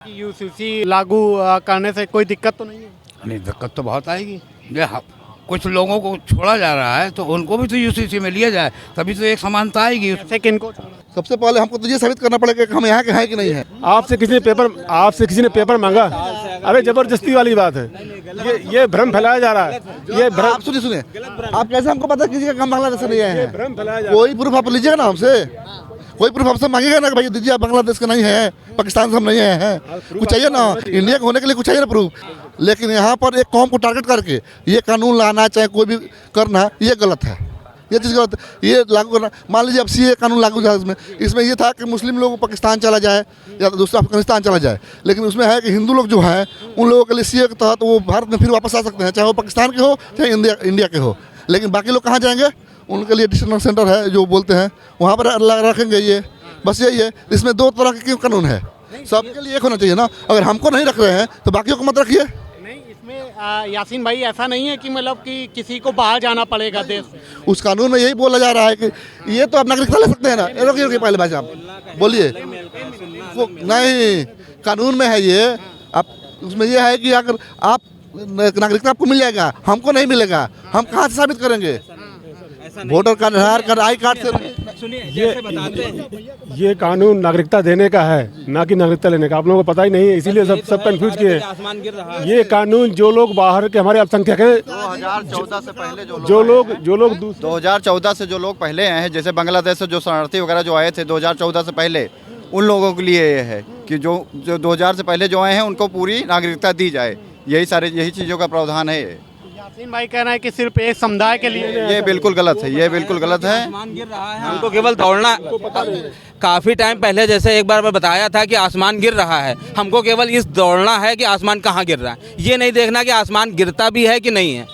UCC लागू करने से कोई दिक्कत तो नहीं है? नहीं, दिक्कत तो बहुत आएगी। कुछ लोगों को छोड़ा जा रहा है तो उनको भी तो यूसीसी में लिया जाए, तभी तो एक समानता आएगी। ऐसे किनको छोड़ा? सबसे पहले हमको तो ये साबित करना पड़ेगा कि हम यहाँ के हैं कि नहीं है। आपसे किसी ने पेपर मांगा? अरे जबरदस्ती वाली बात है, ये भ्रम फैलाया जा रहा है। ये भ्रम, आप सुनिए आप कैसे हमको पता कीजिएगा कि हम बांग्लादेश से नहीं आए हैं? भ्रम फैलाया जा कोई प्रूफ आप लीजिएगा ना हमसे, कोई प्रूफ हमसे मांगेगा ना कि भाई दीजिए आप बांग्लादेश के नहीं है, पाकिस्तान से हम नहीं आए हैं। कुछ चाहिए ना, इंडिया के होने के लिए कुछ चाहिए ना प्रूफ। लेकिन यहाँ पर एक कौम को टारगेट करके ये कानून लाना, चाहे कोई भी करना, ये गलत है। ये चीज़ गलत है, ये लागू करना। मान लीजिए अब सीए कानून लागू था, इसमें ये था कि मुस्लिम लोग पाकिस्तान चला जाए या तो दूसरा अफगानिस्तान चला जाए। लेकिन उसमें है कि हिंदू लोग जो हैं उन लोगों के लिए सीए के तहत वो भारत में फिर वापस आ सकते हैं, चाहे वो पाकिस्तान के हो चाहे इंडिया के हो। लेकिन बाकी लोग कहाँ जाएंगे? उनके लिए डिस्ट्रिक्ट सेंटर है जो बोलते हैं, वहाँ पर रखेंगे। ये बस यही है। इसमें दो तरह के क्यों कानून है? सबके लिए एक होना चाहिए ना। अगर हमको नहीं रख रहे हैं तो बाकियों को मत रखिए। नहीं, इसमें यासीन भाई ऐसा नहीं है कि मतलब कि किसी को बाहर जाना पड़ेगा देश से। उस कानून में यही बोला जा रहा है कि ये तो आप नागरिकता ले सकते हैं ना। रोकिए पहले भाई साहब बोलिए। नहीं, कानून में है ये। आप उसमें ये है कि अगर आप नागरिकता आपको मिल जाएगा, हमको नहीं मिलेगा, हम कहाँ से साबित करेंगे? Voter card, Aadhaar card, I card से। ये कानून नागरिकता देने का है, ना कि नागरिकता लेने का। आप लोगों को पता ही नहीं है, इसीलिए सब कंफ्यूज किए। ये कानून जो लोग बाहर के हमारे अल्पसंख्यक हैं, 2014 से पहले जो लोग 2014 से जो लोग पहले आए हैं, जैसे बांग्लादेश से जो शरणार्थी वगैरह जो आए थे 2014 से पहले, उन लोगों के लिए ये है कि जो 2000 से पहले जो आए हैं उनको पूरी नागरिकता दी जाए। यही चीज़ों का प्रावधान है। यासीन भाई कह रहे हैं कि सिर्फ एक समुदाय के लिए। ये बिल्कुल गलत है, ये बिल्कुल गलत है। हमको केवल दौड़ना, काफ़ी टाइम पहले जैसे एक बार मैं बताया था कि आसमान गिर रहा है, हमको केवल इस दौड़ना है कि आसमान कहाँ गिर रहा है। ये नहीं देखना कि आसमान गिरता भी है कि नहीं है।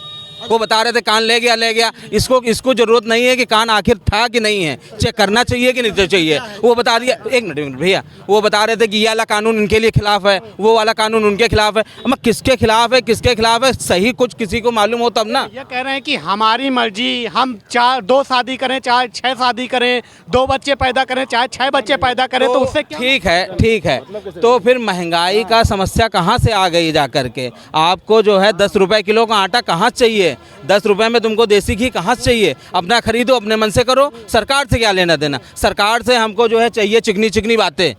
वो बता रहे थे कान ले गया। इसको जरूरत नहीं है कि कान आखिर था कि नहीं है, चेक करना चाहिए कि नहीं चाहिए। वो बता दिया। एक मिनट भैया, वो बता रहे थे कि ये वाला कानून इनके लिए खिलाफ है, वो वाला कानून उनके खिलाफ है। अब किसके खिलाफ है सही कुछ किसी को मालूम हो तब ना। ये कह रहे हैं कि हमारी मर्जी, हम 2 शादी करें चाहे 6 शादी करें, 2 बच्चे पैदा करें चाहे 6 बच्चे पैदा करें, तो उससे ठीक है। तो फिर महंगाई का समस्या कहाँ से आ गई? जा करके आपको जो है 10 रुपए किलो का आटा कहाँ चाहिए? 10 रुपए में तुमको देसी घी कहाँ से चाहिए? अपना खरीदो, अपने मन से करो। सरकार से क्या लेना देना? सरकार से हमको जो है चाहिए चिकनी बातें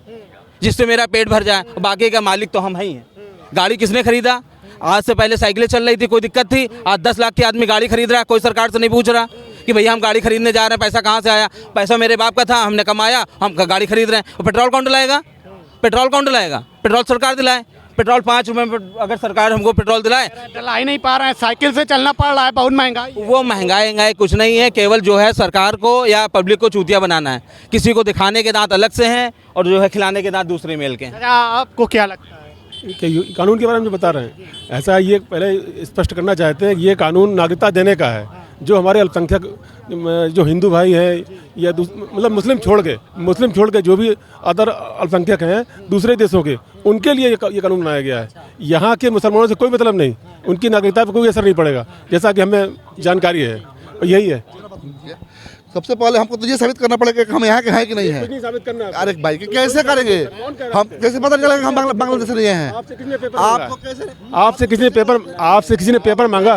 जिससे मेरा पेट भर जाए। बाकी का मालिक तो हम ही हैं। गाड़ी किसने खरीदा? आज से पहले साइकिलें चल रही थी, कोई दिक्कत थी? आज 10 लाख के आदमी गाड़ी खरीद रहा है, कोई सरकार से नहीं पूछ रहा कि भैया हम गाड़ी खरीदने जा रहे हैं, पैसा कहाँ से आया? पैसा मेरे बाप का था, हमने कमाया, हम गाड़ी खरीद रहे हैं। पेट्रोल कौन डलाएगा? पेट्रोल सरकार दिलाए। पेट्रोल 5 रुपए में अगर सरकार हमको पेट्रोल दिलाए, डला ही नहीं पा रहे हैं, साइकिल से चलना पड़ रहा है, बहुत महंगाई। वो महंगाई कुछ नहीं है, केवल जो है सरकार को या पब्लिक को चूतिया बनाना है। किसी को दिखाने के दांत अलग से हैं और जो है खिलाने के दांत दूसरे मेल के हैं। आपको क्या लगता है कानून के बारे में जो बता रहे हैं, ऐसा ये पहले स्पष्ट करना चाहते हैं कि ये कानून नागरिकता देने का है। जो हमारे अल्पसंख्यक जो हिंदू भाई हैं या मतलब मुस्लिम छोड़ के जो भी अदर अल्पसंख्यक हैं दूसरे देशों के, उनके लिए ये कानून बनाया गया है। यहाँ के मुसलमानों से कोई मतलब नहीं, उनकी नागरिकता पर कोई असर नहीं पड़ेगा, जैसा कि हमें जानकारी है। यही है। सबसे पहले हमको तो ये साबित करना पड़ेगा कि हम यहाँ के हैं कि नहीं है। कुछ नहीं साबित करना। अरे भाई कैसे करेंगे? हम कैसे पता चलेगा कि हम बांग्लादेश से नहीं हैं? आपसे किसी ने पेपर मांगा?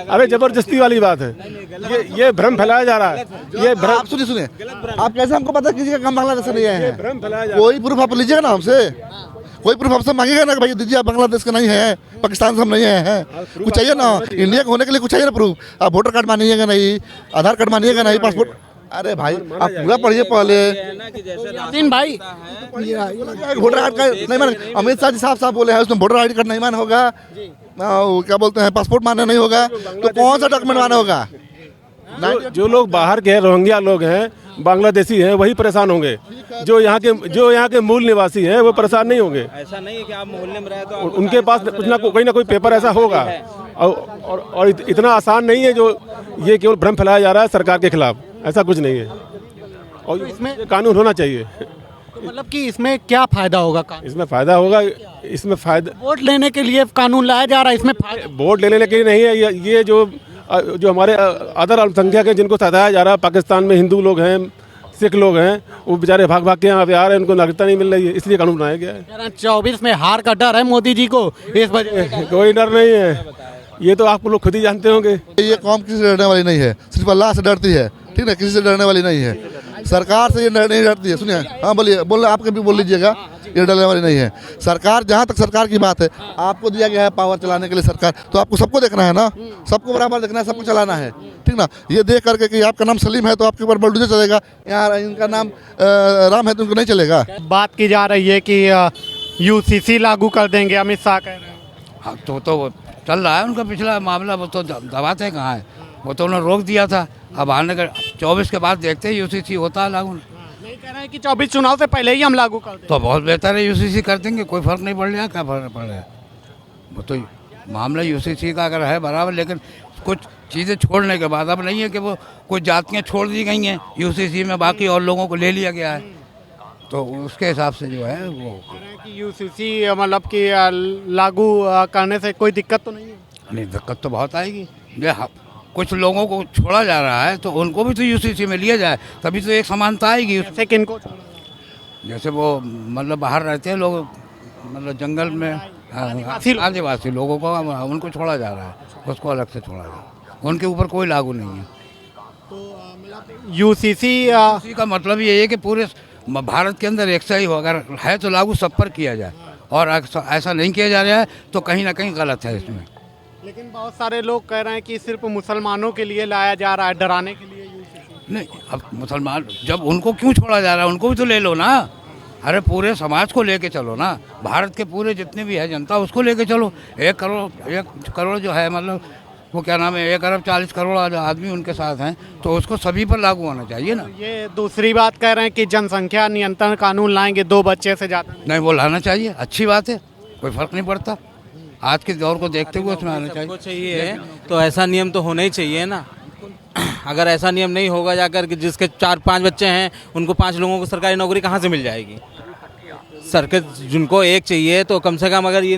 अरे जबरदस्ती वाली बात है, ये भ्रम फैलाया जा रहा है। ये भ्रम। आप सुनिए आप कैसे हमको पता कीजिएगा कि हम बांग्लादेश से नहीं आए हैं? भ्रम फैलाया जा। कोई प्रूफ आप लीजिएगा ना हमसे, कोई प्रूफ आपसे मांगेगा ना कि भाई दीजिए आप बांग्लादेश के नहीं है, पाकिस्तान से हम नहीं आए हैं। कुछ चाहिए ना, इंडिया के होने के लिए कुछ चाहिए ना प्रूफ। आप वोटर कार्ड मानिएगा नहीं, आधार कार्ड मानिएगा नहीं, पासपोर्ट। अरे भाई आप पूरा पढ़िए पहले। यासीन भाई वोटर कार्ड का नहीं मान, अमित शाह जी साफ बोले हैं उसमें वोटर आई कार्ड नहीं मान होगा, क्या बोलते हैं, पासपोर्ट मानना नहीं होगा, तो कौन सा डॉक्यूमेंट माना होगा? जो लोग बाहर के रोहिंग्या लोग हैं, बांग्लादेशी हैं, वही परेशान होंगे। जो यहाँ के मूल निवासी हैं वो परेशान नहीं होंगे। ऐसा नहीं है कि आप मोहल्ले में रहे तो उनके पास कोई ना कोई पेपर ऐसा होगा। और इतना आसान नहीं है जो ये केवल भ्रम फैलाया जा रहा है सरकार के खिलाफ। ऐसा कुछ नहीं है और इसमें कानून होना चाहिए। मतलब कि इसमें क्या फायदा होगा? इसमें फायदा होगा, इसमें फायदा वोट लेने के लिए कानून लाया जा रहा है, इसमें वोट लेने के लिए नहीं है। ये जो हमारे अदर अल्पसंख्यक हैं जिनको सताया जा रहा है, पाकिस्तान में हिंदू लोग हैं, सिख लोग हैं, वो बेचारे भाग भाग के यहाँ पे आ रहे हैं, उनको नागरिकता नहीं मिल रही है, इसलिए कानून बनाया गया है। 24 में हार का डर है मोदी जी को इस वजह से। कोई डर नहीं है, ये तो आप लोग खुद ही जानते होंगे। ये कौम किसी से डरने वाली नहीं है, सिर्फ अल्लाह से डरती है, ठीक है, किसी से डरने वाली नहीं है। सरकार से ये नहीं डरती है। सुनिए, हाँ बोलिए, बोल आपके भी बोल लीजिएगा, ये डरने वाली नहीं है सरकार। जहाँ तक सरकार की बात है, आपको दिया गया है पावर चलाने के लिए सरकार, तो आपको सबको देखना है ना, सबको बराबर देखना है, सबको चलाना है, ठीक ना। ये देख करके कि आपका नाम सलीम है तो आपके ऊपर बलडोजर चलेगा, यहाँ इनका नाम राम है तो उनको नहीं चलेगा। बात की जा रही है कि यूसीसी लागू कर देंगे, अमित शाह कह रहे हैं। हाँ तो चल रहा है उनका पिछला मामला, वो तो दबाते कहाँ है, वो तो उन्होंने रोक दिया था। अब आने का 24 के बाद देखते हैं यूसीसी होता है लागू। नहीं कह रहे हैं कि 24 चुनाव से पहले ही हम लागू कर दें। तो बहुत बेहतर है, यूसीसी कर देंगे, कोई फर्क नहीं पड़ रहा, क्या फर्क पड़ रहा है। वो तो मामला यूसीसी का अगर है बराबर, लेकिन कुछ चीज़ें छोड़ने के बाद अब नहीं है कि वो कुछ जातियाँ छोड़ दी गई हैं यूसीसी में, बाकी और लोगों को ले लिया गया है, तो उसके हिसाब से जो है वो कि यूसीसी मतलब कि लागू करने से कोई दिक्कत तो नहीं है। नहीं, दिक्कत तो बहुत आएगी। कुछ लोगों को छोड़ा जा रहा है तो उनको भी तो यूसीसी में लिया जाए, तभी तो एक समानता आएगी। जैसे किनको, जैसे वो मतलब बाहर रहते हैं लोग, मतलब जंगल में आदिवासी लोगों को उनको छोड़ा जा रहा है, उसको अलग से छोड़ा जा रहा है, उनके ऊपर कोई लागू नहीं है। यूसीसी इसी का मतलब ये है कि पूरे भारत के अंदर एक सही हो, अगर है तो लागू सब पर किया जाए, और ऐसा नहीं किया जा रहा है तो कहीं ना कहीं गलत है इसमें। लेकिन बहुत सारे लोग कह रहे हैं कि सिर्फ मुसलमानों के लिए लाया जा रहा है, डराने के लिए यूसीसी। नहीं, अब मुसलमान जब उनको क्यों छोड़ा जा रहा है, उनको भी तो ले लो ना। अरे पूरे समाज को लेके चलो ना, भारत के पूरे जितने भी है जनता उसको लेके चलो। 1 करोड़ जो है, मतलब वो क्या नाम है, 1 अरब 40 करोड़ आदमी उनके साथ हैं, तो उसको सभी पर लागू होना चाहिए ना। ये दूसरी बात कह रहे हैं कि जनसंख्या नियंत्रण कानून लाएंगे, 2 बच्चे से ज़्यादा नहीं, वो लाना चाहिए, अच्छी बात है, कोई फर्क नहीं पड़ता। आज के दौर को देखते हुए उसमें आना चाहिए, तो ऐसा नियम तो होना ही चाहिए ना। अगर ऐसा नियम नहीं होगा जाकर कि जिसके 4-5 बच्चे हैं उनको 5 लोगों को सरकारी नौकरी कहाँ से मिल जाएगी। सरकार जिनको 1 चाहिए तो कम से कम, अगर ये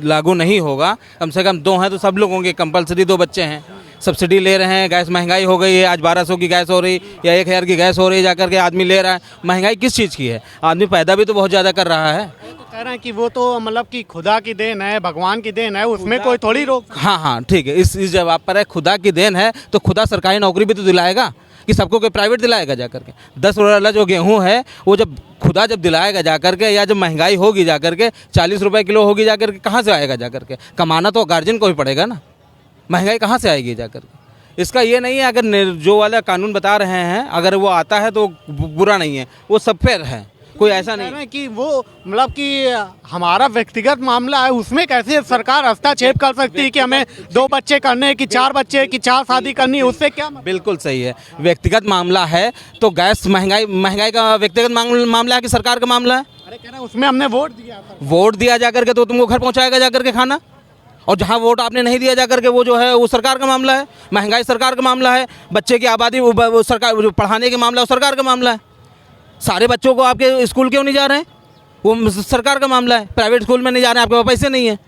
लागू नहीं होगा, कम से कम 2 हैं तो सब लोगों के कंपलसरी 2 बच्चे हैं। सब्सिडी ले रहे हैं, गैस महंगाई हो गई है, आज 1200 की गैस हो रही या 1000 की गैस हो रही, जाकर के आदमी ले रहा है। महंगाई किस चीज़ की है, आदमी पैदा भी तो बहुत ज़्यादा कर रहा है। कह रहे हैं कि वो तो मतलब कि खुदा की देन है, भगवान की देन है, उसमें कोई थोड़ी रोक। हाँ, ठीक है, इस जवाब पर है, खुदा की देन है तो खुदा सरकारी नौकरी भी तो दिलाएगा, कि सबको कोई प्राइवेट दिलाएगा जाकर के। 10 रुपये वाला जो गेहूँ है वो जब खुदा जब दिलाएगा जाकर के, या जब महंगाई होगी जाकर के 40 रुपये किलो होगी जाकर के, कहाँ से आएगा जाकर के। कमाना तो गार्जियन को ही पड़ेगा ना, महंगाई कहाँ से आएगी जाकर के। इसका ये नहीं है, अगर जो वाला कानून बता रहे हैं अगर वो आता है तो बुरा नहीं है, वो सब पे है, कोई ऐसा नहीं है कि वो मतलब कि हमारा व्यक्तिगत मामला है, उसमें कैसे सरकार हस्तक्षेप कर सकती है कि हमें 2 बच्चे करने कि 4 बच्चे कि 4 शादी करनी है, उससे क्या। बिल्कुल सही है, व्यक्तिगत मामला है तो गैस महंगाई का व्यक्तिगत मामला है कि सरकार का मामला है। अरे कह रहे हैं उसमें हमने वोट दिया था, वोट दिया जाकर के तो तुमको घर पहुंचाएगा जाकर के खाना, और जहां वोट आपने नहीं दिया जाकर के वो जो है वो सरकार का मामला है। महंगाई सरकार का मामला है, बच्चे की आबादी वो सरकार, पढ़ाने के मामला वो सरकार का मामला है। सारे बच्चों को आपके स्कूल क्यों नहीं जा रहे हैं, वो सरकार का मामला है। प्राइवेट स्कूल में नहीं जा रहे हैं, आपके पास पैसे नहीं है।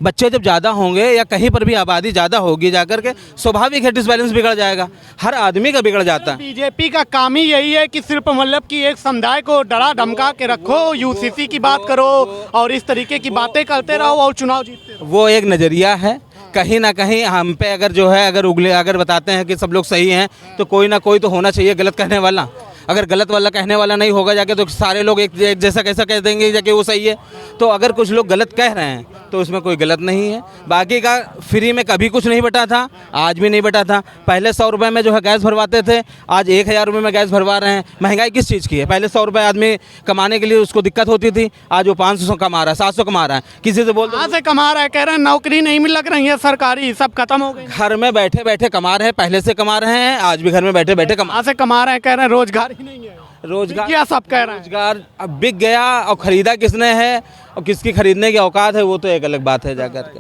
बच्चे जब ज़्यादा होंगे या कहीं पर भी आबादी ज़्यादा होगी जाकर के, स्वाभाविक है डिसबैलेंस बिगड़ जाएगा, हर आदमी का बिगड़ जाता है। बीजेपी का काम ही यही है कि सिर्फ मतलब कि एक समुदाय को डरा धमका के रखो, यूसीसी की बात करो और इस तरीके की बातें करते रहो और चुनाव जीतते रहो। वो एक नज़रिया है, कहीं ना कहीं हम पे अगर जो है अगर बताते हैं कि सब लोग सही हैं तो कोई ना कोई तो होना चाहिए गलत कहने वाला। अगर गलत वाला कहने वाला नहीं होगा जाके तो सारे लोग एक जैसा कैसा कह देंगे जाके वो सही है। तो अगर कुछ लोग गलत कह रहे हैं तो उसमें कोई गलत नहीं है। बाकी का फ्री में कभी कुछ नहीं बटा था, आज भी नहीं बटा था। पहले 100 रुपये में जो है गैस भरवाते थे, आज 1000 रुपये में गैस भरवा रहे हैं। महंगाई किस चीज़ की है, पहले 100 रुपये आदमी कमाने के लिए उसको दिक्कत होती थी, आज वो 500 कमा रहा है, 700 कमा रहा है। किसी से बोल कहाँ से कमा रहा है, कह रहे हैं नौकरी नहीं मिल लग रही है सरकारी, सब खत्म हो गई। घर में बैठे बैठे कमा रहे हैं, पहले से कमा रहे हैं, आज भी घर में बैठे बैठे कहाँ से कमा रहे हैं, कह रहे हैं रोजगार ही नहीं है। रोजगार क्या सब कह रहे हैं, रोजगार अब बिक गया और खरीदा किसने है और किसकी खरीदने की औकात है वो तो एक अलग बात है जाकर के।